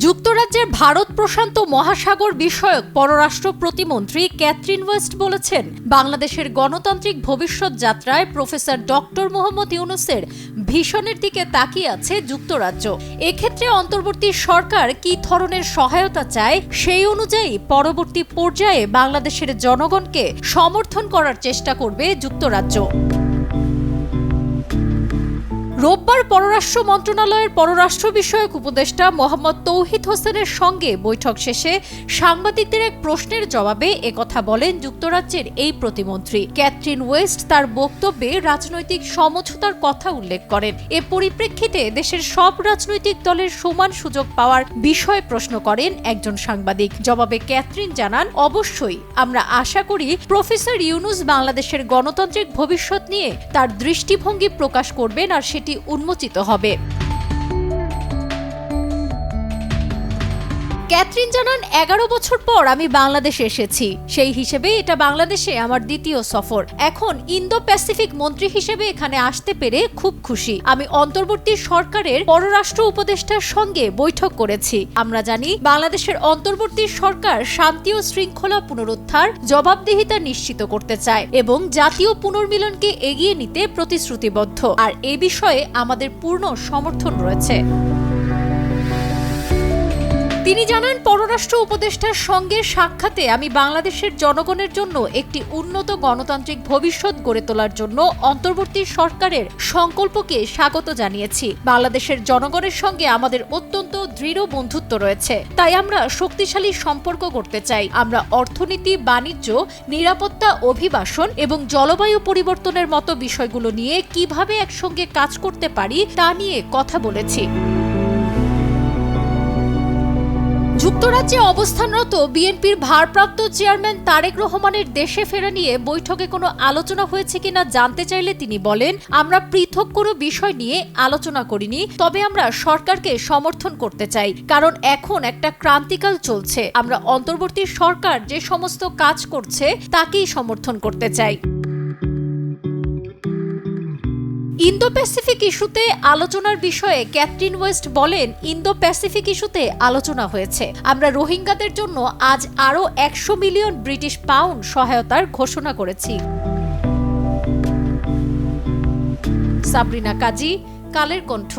যুক্তরাজ্যের ভারত প্রশান্ত মহাসাগর বিষয়ক পররাষ্ট্র প্রতিমন্ত্রী ক্যাথরিন ওয়েস্ট বলেছেন, বাংলাদেশের গণতান্ত্রিক ভবিষ্যৎ যাত্রায় প্রফেসর ডক্টর মোহাম্মদ ইউনূসের ভিশনের দিকে তাকিয়ে আছে যুক্তরাজ্য। এক্ষেত্রে অন্তর্বর্তী সরকার কী ধরনের সহায়তা চায় সেই অনুযায়ী পরবর্তী পর্যায়ে বাংলাদেশের জনগণকে সমর্থন করার চেষ্টা করবে যুক্তরাজ্য। রোববার পররাষ্ট্র মন্ত্রণালয়ের পররাষ্ট্র বিষয়ক উপদেষ্টা মোহাম্মদ তৌহিদ হোসেনের সঙ্গে বৈঠক শেষে সাংবাদিকদের এক প্রশ্নের জবাবে একথা বলেন যুক্তরাজ্যের এই প্রতিমন্ত্রী। ক্যাথরিন ওয়েস্ট তার বক্তব্যে রাজনৈতিক সমঝোতার কথা উল্লেখ করেন। এ পরিপ্রেক্ষিতে দেশের সব রাজনৈতিক দলের সমান সুযোগ পাওয়ার বিষয়ে প্রশ্ন করেন একজন সাংবাদিক। জবাবে ক্যাথরিন জানান, অবশ্যই আমরা আশা করি প্রফেসর ইউনূস বাংলাদেশের গণতান্ত্রিক ভবিষ্যৎ নিয়ে তার দৃষ্টিভঙ্গি প্রকাশ করবেন আর সেটি উন্মোচিত হবে। ক্যাথরিন জানান, 11 বছর পর আমি বাংলাদেশে এসেছি। সেই হিসেবে এটা বাংলাদেশে আমার দ্বিতীয় সফর। এখন ইন্দো প্যাসিফিক মন্ত্রী হিসেবে এখানে আসতে পেরে খুব খুশি। আমি অন্তর্বর্তী সরকারের পররাষ্ট্র উপদেষ্টার সঙ্গে বৈঠক করেছি। আমরা জানি বাংলাদেশের অন্তর্বর্তী সরকার শান্তি ও শৃঙ্খলা পুনরুদ্ধার, জবাবদিহিতা নিশ্চিত করতে চায় এবং জাতীয় পুনর্মিলনকে এগিয়ে নিতে প্রতিশ্রুতিবদ্ধ, আর এ বিষয়ে আমাদের পূর্ণ সমর্থন রয়েছে। তিনি জানান, পররাষ্ট্র উপদেষ্টার সঙ্গে সাক্ষাতে আমি বাংলাদেশের জনগণের জন্য একটি উন্নত গণতান্ত্রিক ভবিষ্যৎ গড়ে তোলার জন্য অন্তর্বর্তী সরকারের সংকল্পকে স্বাগত জানিয়েছি। বাংলাদেশের জনগণের সঙ্গে আমাদের অত্যন্ত দৃঢ় বন্ধুত্ব রয়েছে, তাই আমরা শক্তিশালী সম্পর্ক করতে চাই। আমরা অর্থনীতি, বাণিজ্য, নিরাপত্তা, অভিবাসন এবং জলবায়ু পরিবর্তনের মতো বিষয়গুলো নিয়ে কিভাবে একসঙ্গে কাজ করতে পারি তা নিয়ে কথা বলেছি। যুক্তরাজ্যে অবস্থানরত বিএনপির ভারপ্রাপ্ত চেয়ারম্যান তারেক রহমানের দেশে ফেরা নিয়ে বৈঠকে কোনো আলোচনা হয়েছে কিনা জানতে চাইলে তিনি বলেন, আমরা পৃথক কোনো বিষয় নিয়ে আলোচনা করিনি, তবে আমরা সরকারকে সমর্থন করতে চাই, কারণ এখন একটা ক্রান্তিকাল চলছে। আমরা অন্তর্বর্তী সরকার যে সমস্ত কাজ করছে তাকেই সমর্থন করতে চাই। ইন্দো প্যাসিফিক ইস্যুতে আলোচনার বিষয়ে ক্যাথরিন ওয়েস্ট বলেন, ইন্দো প্যাসিফিক ইস্যুতে আলোচনা হয়েছে। আমরা রোহিঙ্গাদের জন্য আজ আরও 100 মিলিয়ন ব্রিটিশ পাউন্ড সহায়তার ঘোষণা করেছি। সাবরিনা কাজী, কালের কণ্ঠ।